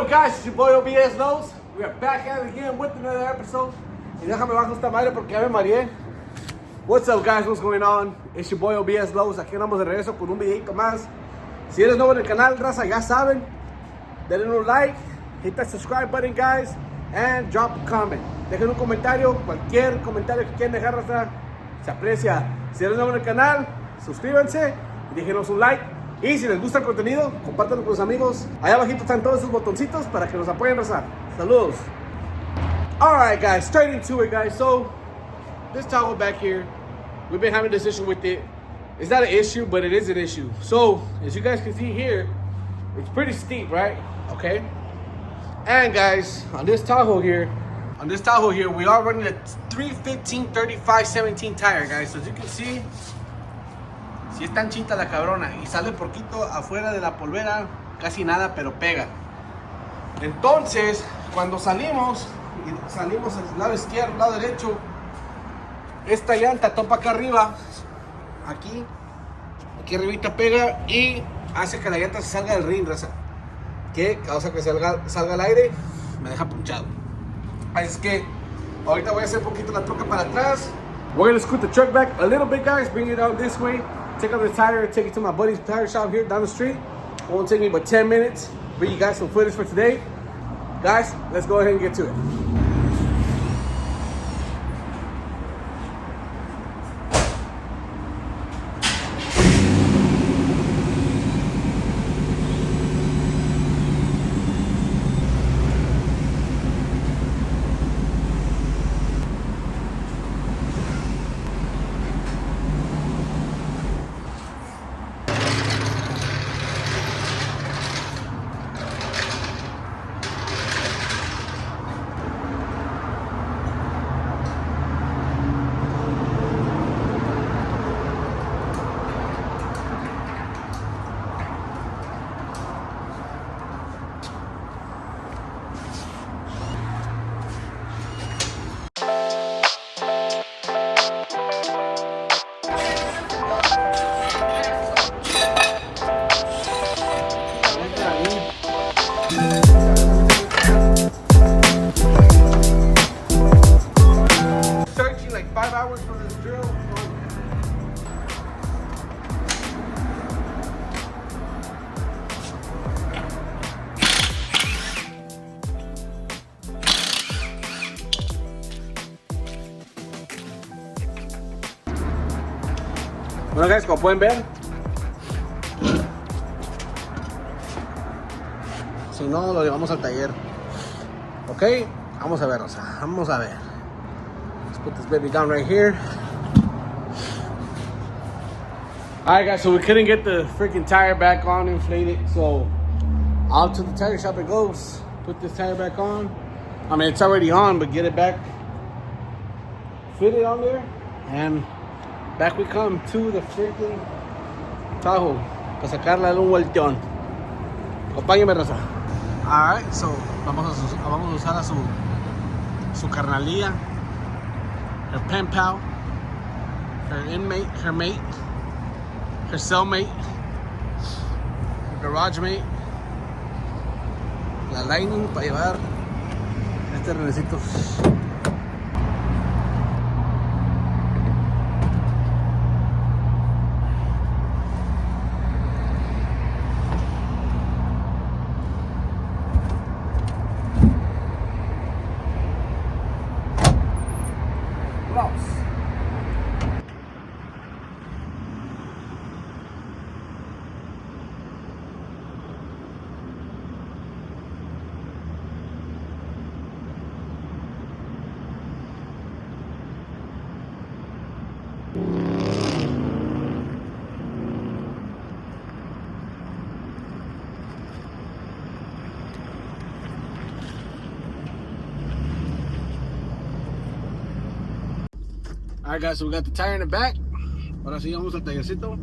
Guys, it's your boy OBS Lowe's. We are back at it again with another episode. Y déjame bajo esta madre porque ya me mareé. What's up guys, what's going on? It's your boy OBS Lowe's. Aquí andamos de regreso con un videito más. Si eres nuevo en el canal, raza, ya saben. Denle un like, hit that subscribe button guys, and drop a comment. Dejen un comentario, cualquier comentario que quieran dejar, raza, se aprecia. Si eres nuevo en el canal, suscríbanse y déjenos un like. Y si les gusta el contenido, compártanlo con sus amigos. Allá abajito están todos esos botoncitos para que nos apoyen, raza. Saludos. Alright guys, straight into it guys. So, this towel back here, we've been having this issue with it. It's not an issue, but it is an issue. So, as you guys can see here, it's pretty steep, right? Okay. And guys, on this Tahoe here, we are running a 315 35 17 tire, guys. So as you can see, si es tan chita la cabrona y sale poquito afuera de la polvera, casi nada, pero pega. Entonces, cuando salimos al lado izquierdo, al lado derecho, esta llanta topa acá arriba, aquí arribita pega y hace que la llanta se salga del ring, raza, que causa que salga al aire, me deja punchado. Así es que ahorita voy a hacer un poquito la troca para atrás. We're gonna scoot the truck back a little bit guys, bring it out this way, take out the tire, take it to my buddy's tire shop here down the street. It won't take me but 10 minutes. Bring you guys some footage for today. Guys, let's go ahead and get to it. Searching like 5 hours for this drill. Bueno guys, como pueden ver, si no lo llevamos al taller. Ok, vamos a ver, o sea, vamos a ver. Let's put this baby down right here. Alright guys, so we couldn't get the freaking tire back on inflated, so out to the tire shop it goes. Put this tire back on. I mean, it's already on, but get it back, fit it on there, and back we come to the freaking Tahoe para sacarla de un vueltón. Acompáñenme, raza. Alright, so vamos a usar a su carnalía, her pen pal, her inmate, her mate, her cellmate, her garage mate, la Lightning para llevar este renecito. Alright guys, so we got the tire in the back. Ahora sí vamos al tallercito.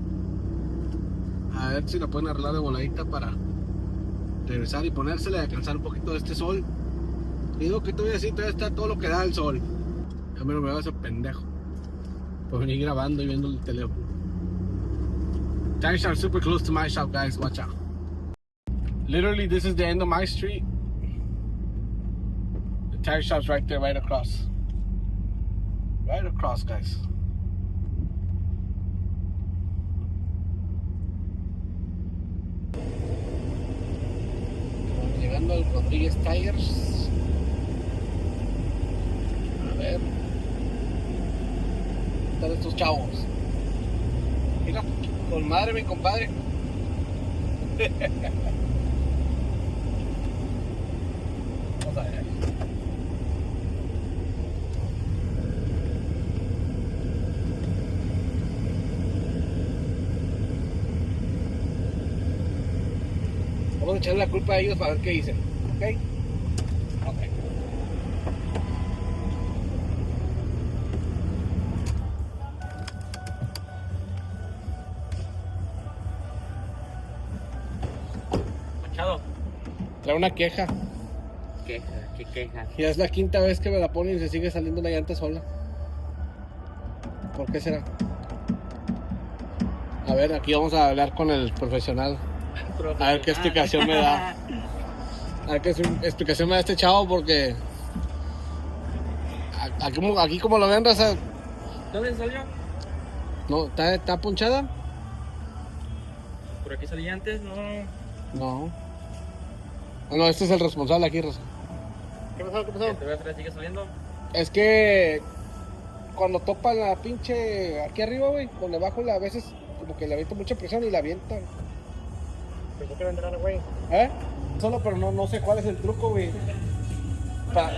A ver si la pueden arreglar de voladita para regresar y ponérsela y alcanzar un poquito de este sol. Y digo que todavía sí, todavía está todo lo que da el sol. Ya me lo veo ese pendejo por venir grabando y viendo el teléfono. Tire shop super close to my shop, guys. Watch out. Literally, this is the end of my street. tire shop's right there, right across. Right across, guys. Vamos llegando al Rodríguez Tires. A ver. ¿Qué están estos chavos? Mira, con madre mi compadre. Vamos a ver. Vamos a echarle la culpa a ellos para ver qué dicen. ¿Ok? Ok. Machado. Trae una queja. ¿Qué queja? Ya es la quinta vez que me la ponen y se sigue saliendo la llanta sola. ¿Por qué será? A ver, aquí vamos a hablar con el profesional. A ver qué explicación me da. A ver qué explicación me da este chavo, porque aquí como lo ven, raza, ¿Dónde salió? no, está punchada. Por aquí salí antes, no. No. No, este es el responsable aquí, raza. ¿Qué pasó? ¿Qué pasó? Te voy a traer, sigue saliendo. Es que cuando topa la pinche aquí arriba, güey, con debajo a veces como que le avienta mucha presión y la avienta. ¿Pero por qué vendrá, güey? ¿Eh? Solo, pero no sé cuál es el truco, güey. Para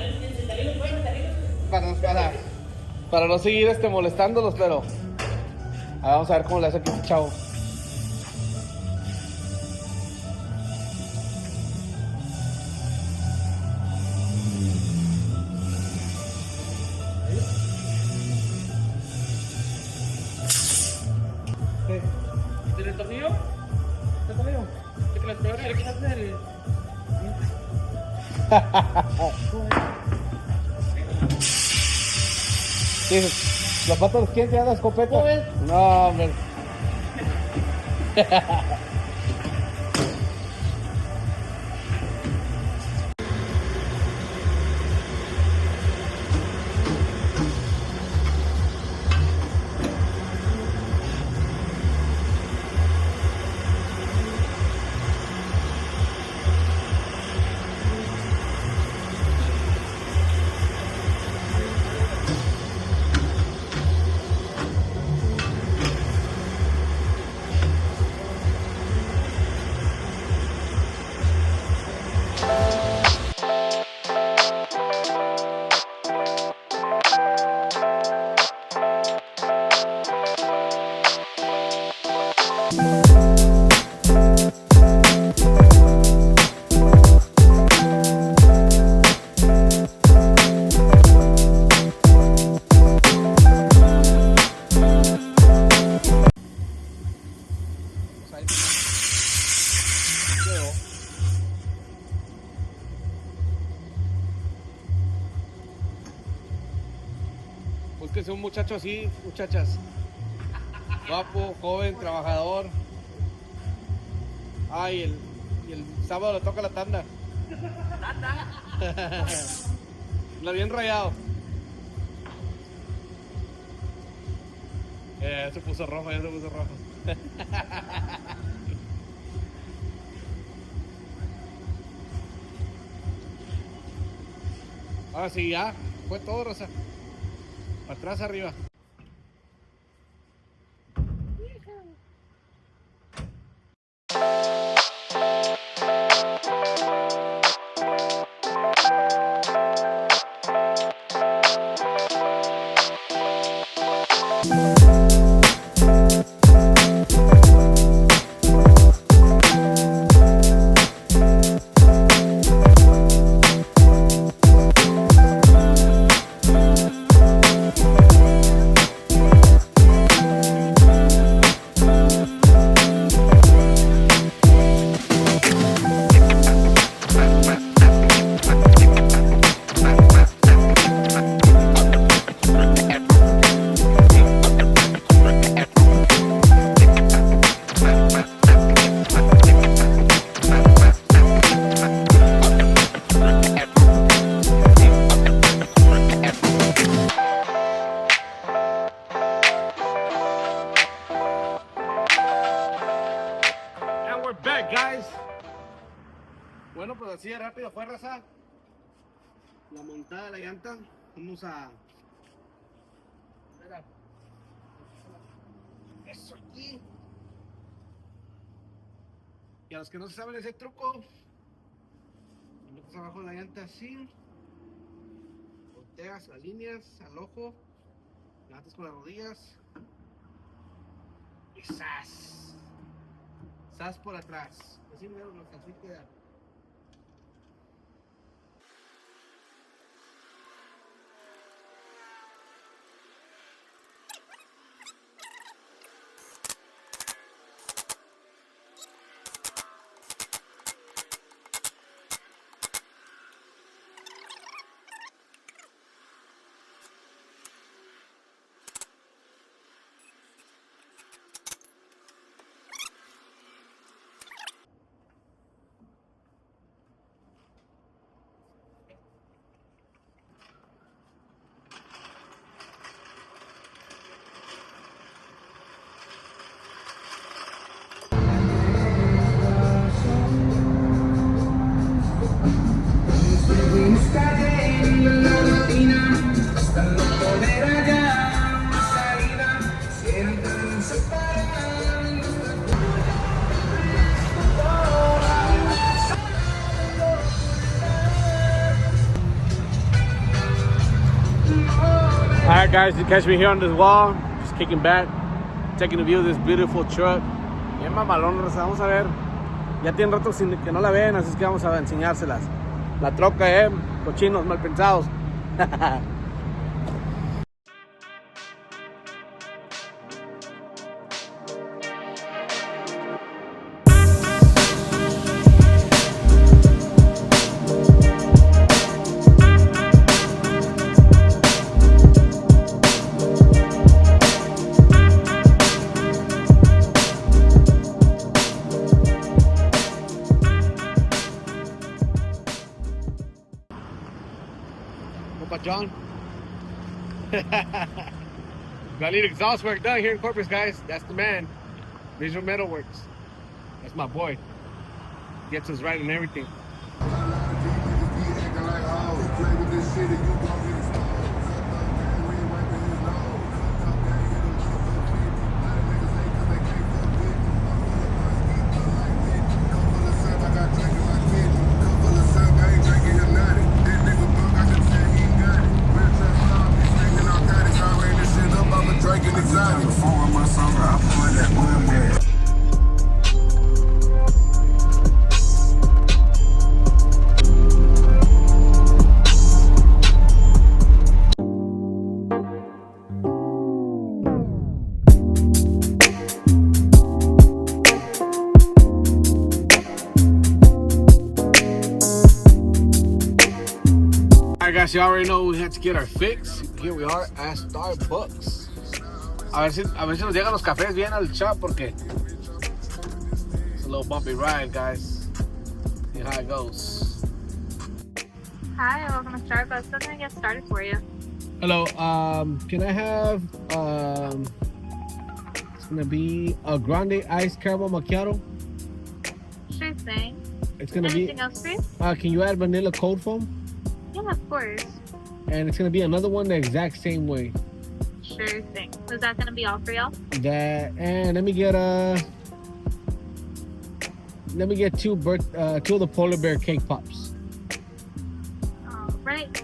no seguir molestándolos, pero vamos a ver cómo le hace aquí este chavo. ¿Tiene el tornillo? ¿Qué tornillo? ¿Qué las peores? ¿Le quitas el...? Sí, los patos, ¿quién te da la escopeta? Joder. No, hombre. Pues que sea un muchacho así, muchachas. Guapo, joven, trabajador. Ay, y el sábado le toca la tanda. Lo bien rayado. Se puso rojo, ya se puso rojo. Ahora sí, ya. Fue todo, Rosa. Para atrás, arriba. así de rápido fue, raza. La montada de la llanta. Vamos a... Mira. Eso aquí. Y a los que no se saben ese truco, metes abajo de la llanta así, volteas las líneas al ojo, levantas con las rodillas y ¡zas! ¡Zas por atrás! Así mero, así queda. Alright guys, you catch me here on this wall, just kicking back, taking a view of this beautiful truck. Bien mamalón, raza, vamos a ver. Ya tiene rato sin que no la ven, así es que vamos a enseñárselas. La troca, cochinos mal pensados. John. Got need exhaust work done here in Corpus, guys. That's the man. Visual Metal Works. That's my boy. Gets us right and everything. Alright guys, you already know we had to get our fix. Here we are at Starbucks. A ver si nos llegan los cafés bien al shop porque it's a little bumpy ride, guys. See how it goes. Hi, welcome to Starbucks. What can I get started for you? Hello, can I have it's gonna be a grande iced caramel macchiato. Sure thing. It's gonna Anything else for you? Can you add vanilla cold foam? Yeah, of course. And it's gonna be another one the exact same way. Sure thing. Was that gonna be all for y'all? That, and let me get two of the polar bear cake pops. All right.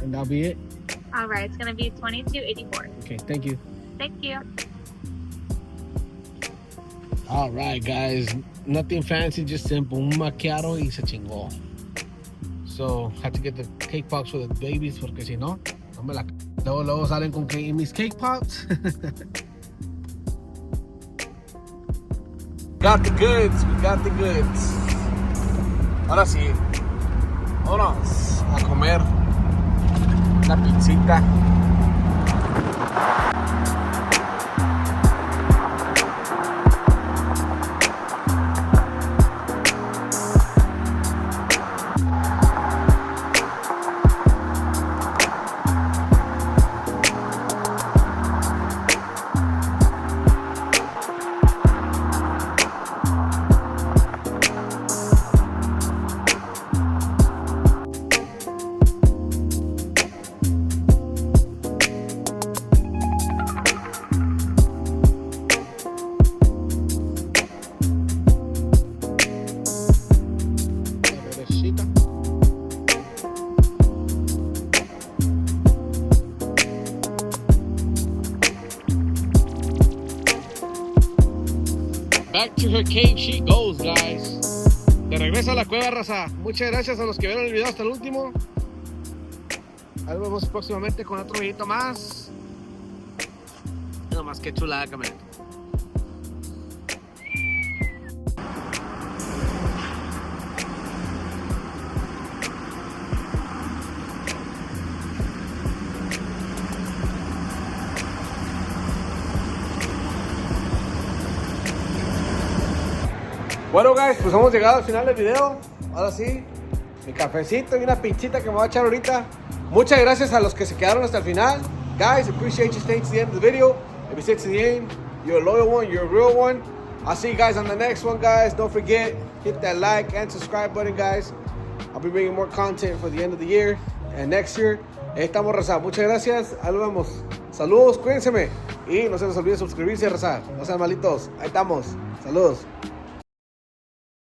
And that'll be it. All right. It's gonna be $22.84. Okay, thank you. Thank you. All right, guys. Nothing fancy, just simple. Un macchiato y se chingó. So, had to get the cake pops for the babies porque si no, no me la... Luego salen con que mis cake pops. Got the goods, we got the goods. Ahora sí, vámonos a comer una pizzita. back to her cave she goes, guys. De regreso a la cueva, raza. Muchas gracias a los que vieron el video hasta el último. Ahí nos vemos próximamente con otro videito más. Y nomás que chulada, camarada. Bueno, guys, pues hemos llegado al final del video. Ahora sí, mi cafecito y una pinchita que me voy a echar ahorita. Muchas gracias a los que se quedaron hasta el final. Guys, appreciate you staying to the end of the video. If you stayed to the end, you're a loyal one, you're a real one. I'll see you guys on the next one, guys. Don't forget, hit that like and subscribe button, guys. I'll be bringing more content for the end of the year and next year. Ahí estamos, raza. Muchas gracias. Ahí nos vemos. Saludos, cuídense. Y no se les olvide suscribirse, raza. No sean malitos. Ahí estamos. Saludos.